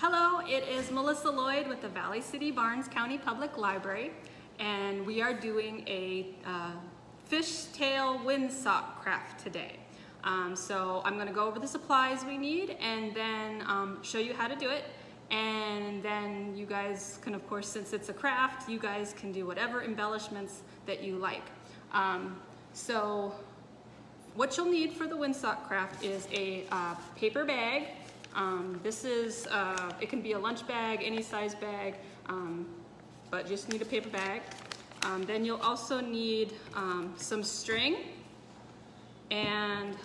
Hello, it is Melissa Lloyd with the Valley City Barnes County Public Library, and we are doing a Fish Tail Windsock craft today. So I'm going to go over the supplies we need and then show you how to do it. And then you guys can, of course, since it's a craft, you guys can do whatever embellishments that you like. So what you'll need for the windsock craft is a paper bag. This is, it can be a lunch bag, any size bag, but just need a paper bag. Then you'll also need some string and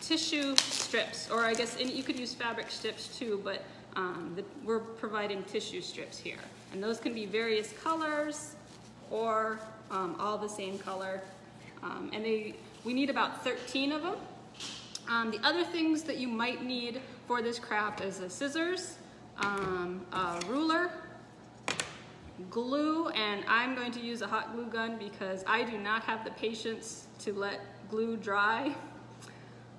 tissue strips, or I guess you could use fabric strips too, but we're providing tissue strips here. And those can be various colors or all the same color. And we need about 13 of them. The other things that you might need for this craft is a scissors, a ruler, glue, and I'm going to use a hot glue gun because I do not have the patience to let glue dry.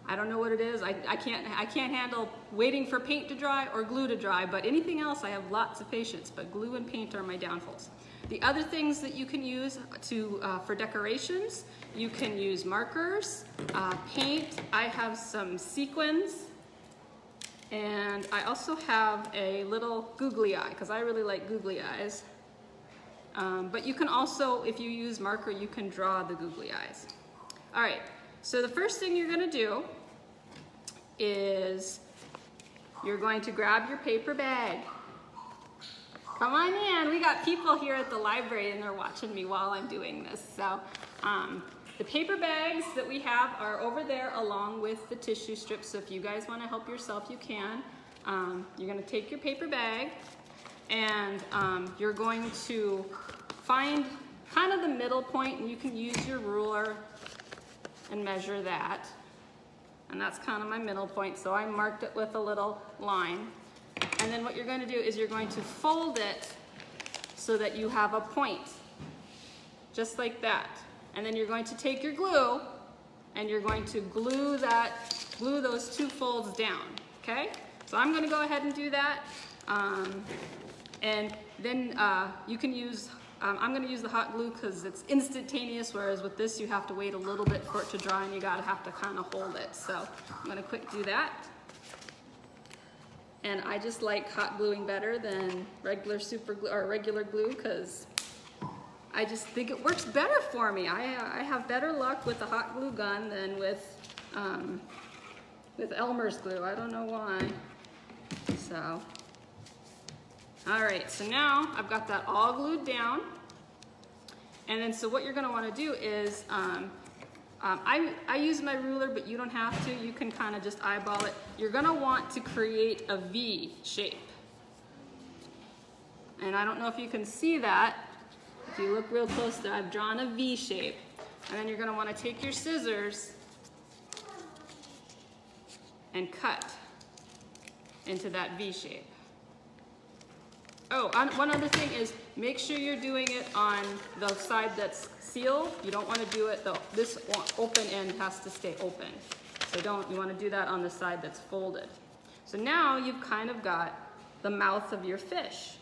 I don't know what it is. I can't handle waiting for paint to dry or glue to dry, but anything else I have lots of patience, but glue and paint are my downfalls. The other things that you can use for decorations, you can use markers, paint. I have some sequins, and I also have a little googly eye because I really like googly eyes. But you can also, if you use marker, you can draw the googly eyes. All right, so the first thing you're gonna do is you're going to grab your paper bag. Come on in, we got people here at the library and they're watching me while I'm doing this. So the paper bags that we have are over there along with the tissue strips. So if you guys wanna help yourself, you can. You're gonna take your paper bag and you're going to find kind of the middle point, and you can use your ruler and measure that. And that's kind of my middle point, so I marked it with a little line. And then what you're going to do is you're going to fold it so that you have a point, just like that. And then you're going to take your glue and you're going to glue those two folds down, okay? So I'm going to go ahead and do that. And then you can use, I'm going to use the hot glue because it's instantaneous, whereas with this you have to wait a little bit for it to dry and you have to kind of hold it. So I'm going to quick do that. And I just like hot gluing better than regular super glue or regular glue because I just think it works better for me. I have better luck with the hot glue gun than with Elmer's glue. I don't know why. So. All right, so now I've got that all glued down. And then so what you're gonna wanna do is, I use my ruler, but you don't have to. You can kind of just eyeball it. You're gonna want to create a V shape. And I don't know if you can see that. If you look real close there, I've drawn a V shape. And then you're gonna wanna take your scissors and cut into that V shape. Oh, one other thing is make sure you're doing it on the side that's sealed. You don't want to do it, this open end has to stay open. So you want to do that on the side that's folded. So now you've kind of got the mouth of your fish.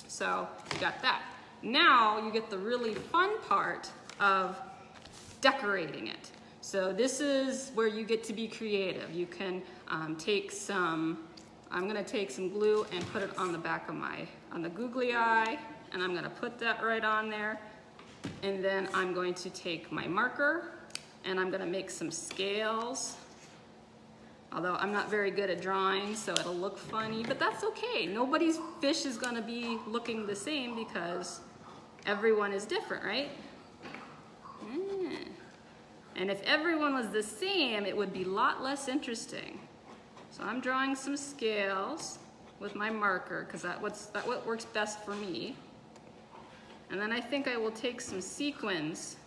So you got that. Now you get the really fun part of decorating it. So this is where you get to be creative. You can I'm gonna take some glue and put it on the back of on the googly eye, and I'm gonna put that right on there. And then I'm going to take my marker and I'm gonna make some scales. Although I'm not very good at drawing, so it'll look funny, but that's okay. Nobody's fish is gonna be looking the same because everyone is different, right? And if everyone was the same, it would be a lot less interesting. So I'm drawing some scales with my marker because that's what works best for me. And then I think I will take some sequins.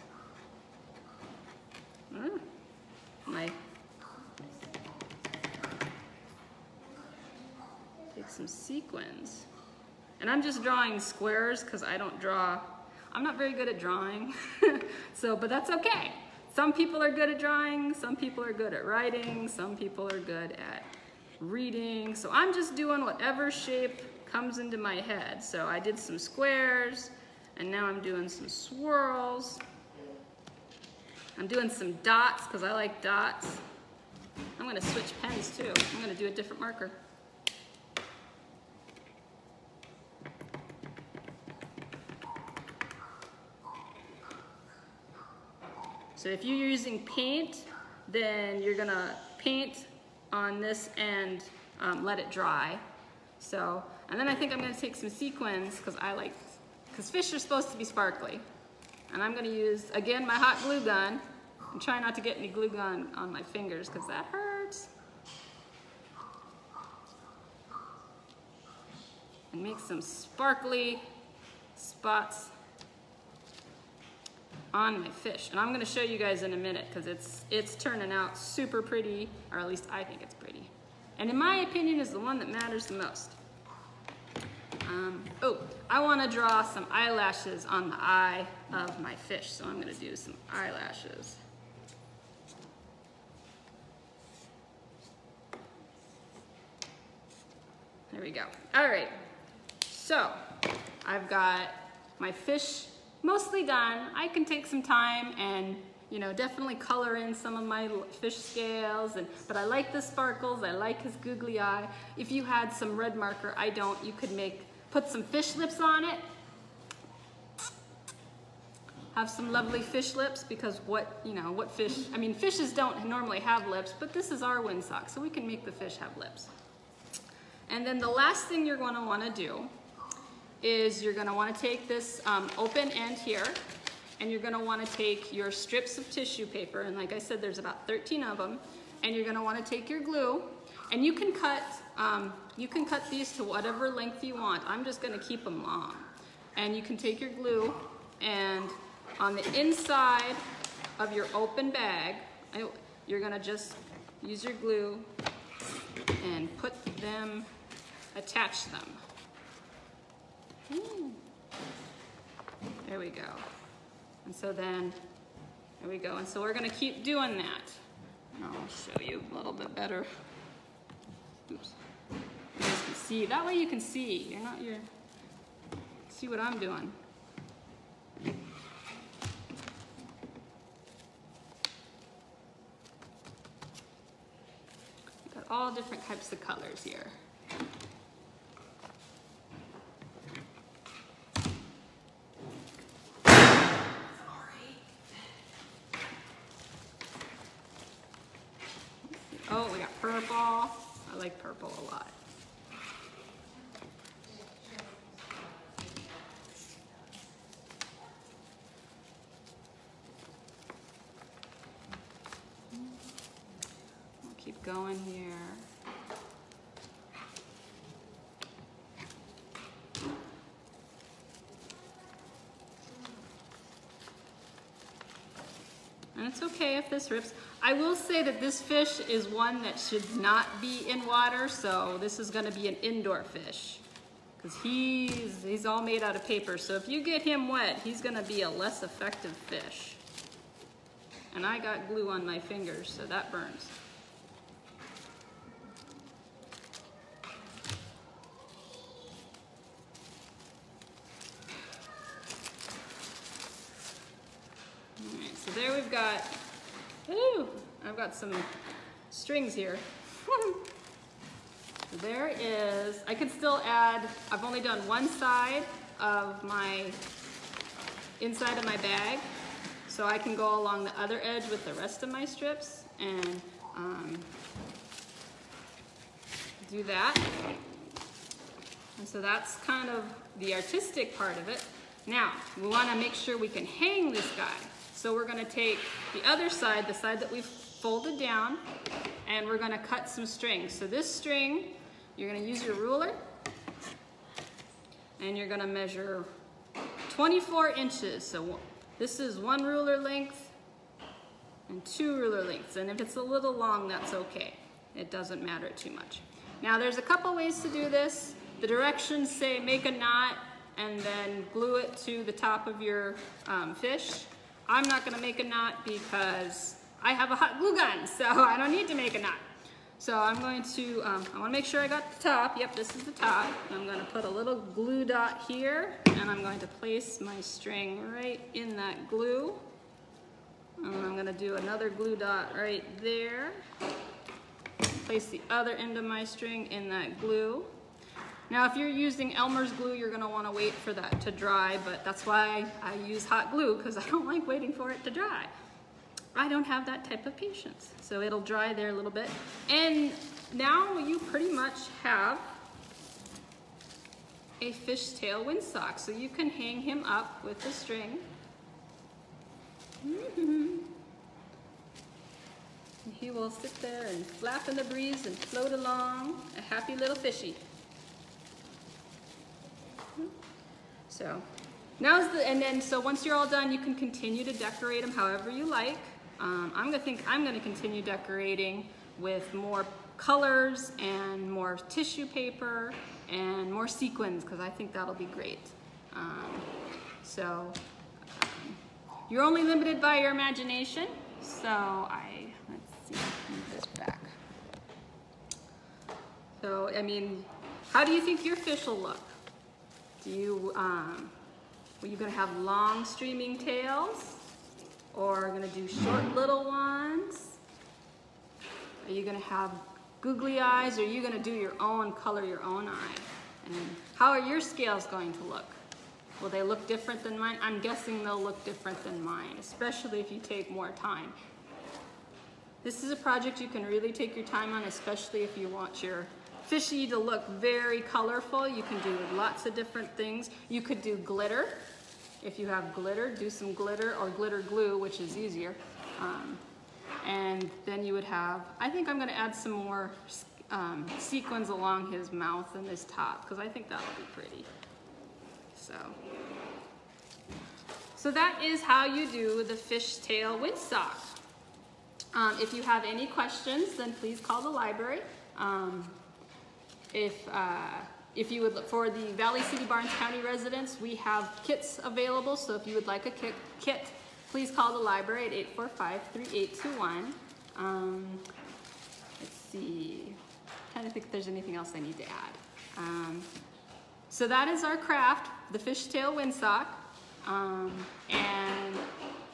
Take some sequins. And I'm just drawing squares because I'm not very good at drawing. But that's okay. Some people are good at drawing, some people are good at writing, some people are good at reading. So I'm just doing whatever shape comes into my head. So I did some squares, and now I'm doing some swirls. I'm doing some dots because I like dots. I'm gonna switch pens too. I'm gonna do a different marker. So if you're using paint, then you're gonna paint on this end, let it dry. So, and then I think I'm gonna take some sequins because fish are supposed to be sparkly. And I'm gonna use, again, my hot glue gun. And try not to get any glue gun on my fingers because that hurts. And make some sparkly spots on my fish. And I'm gonna show you guys in a minute because it's turning out super pretty, or at least I think it's pretty. And in my opinion is the one that matters the most. Oh, I wanna draw some eyelashes on the eye of my fish. So I'm gonna do some eyelashes. There we go. All right, so I've got my fish mostly done. I can take some time and, you know, definitely color in some of my fish scales, but I like the sparkles, I like his googly eye. If you had some red marker, I don't, you could put some fish lips on it. Have some lovely fish lips because fishes don't normally have lips, but this is our windsock, so we can make the fish have lips. And then the last thing you're going to want to do is you're going to want to take this open end here, and you're going to want to take your strips of tissue paper, and like I said, there's about 13 of them, and you're going to want to take your glue, and you can cut these to whatever length you want. I'm just going to keep them long. And you can take your glue, and on the inside of your open bag, you're going to just use your glue and attach them. There we go. And so then, there we go. And so we're gonna keep doing that. And I'll show you a little bit better. Oops. You guys can see, that way you can see. See what I'm doing. Got all different types of colors here. Oh, we got purple. I like purple a lot. We'll keep going here. And it's okay if this rips. I will say that this fish is one that should not be in water, so this is gonna be an indoor fish. Because he's all made out of paper, so if you get him wet, he's gonna be a less effective fish. And I got glue on my fingers, so that burns. So there we've got, I've got some strings here. So there is, I could still add, I've only done one side of my, inside of my bag, so I can go along the other edge with the rest of my strips and do that. And so that's kind of the artistic part of it. Now, we want to make sure we can hang this guy. So we're going to take the other side, the side that we've folded down, and we're going to cut some strings. So this string, you're going to use your ruler, and you're going to measure 24 inches. So this is 1 ruler length and 2 ruler lengths. And if it's a little long, that's okay. It doesn't matter too much. Now there's a couple ways to do this. The directions say make a knot and then glue it to the top of your fish. I'm not gonna make a knot because I have a hot glue gun, so I don't need to make a knot. So I'm going to, I want to make sure I got the top. Yep, this is the top. I'm going to put a little glue dot here, and I'm going to place my string right in that glue. And I'm going to do another glue dot right there. Place the other end of my string in that glue. Now if you're using Elmer's glue, you're going to want to wait for that to dry, but that's why I use hot glue, because I don't like waiting for it to dry. I don't have that type of patience. So it'll dry there a little bit. And now you pretty much have a Fish Tail Windsock. So you can hang him up with the string. And he will sit there and flap in the breeze and float along, a happy little fishy. So so once you're all done, you can continue to decorate him however you like. I'm gonna continue decorating with more colors and more tissue paper and more sequins, because I think that'll be great. You're only limited by your imagination. So let's see, move this back. So I mean, how do you think your fish will look? Are you gonna have long streaming tails? Or gonna do short little ones? Are you gonna have googly eyes? Or are you gonna do your own, color your own eye? And how are your scales going to look? Will they look different than mine? I'm guessing they'll look different than mine, especially if you take more time. This is a project you can really take your time on, especially if you want your fishy to look very colorful. You can do lots of different things. You could do glitter. If you have glitter, do some glitter or glitter glue, which is easier. And then you would have, I think I'm gonna add some more sequins along his mouth and his top, because I think that'll be pretty. So that is how you do the Fish Tail Windsock. If you have any questions, then please call the library. If you would look for the Valley City Barnes County residents, we have kits available. So if you would like a kit, please call the library at 845-3821. Let's see, I'm trying to think if there's anything else I need to add. So that is our craft, the Fish Tail Windsock. And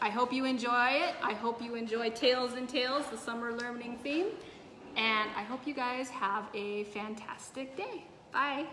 I hope you enjoy it. I hope you enjoy Tails and Tales, the summer learning theme. And I hope you guys have a fantastic day. Bye.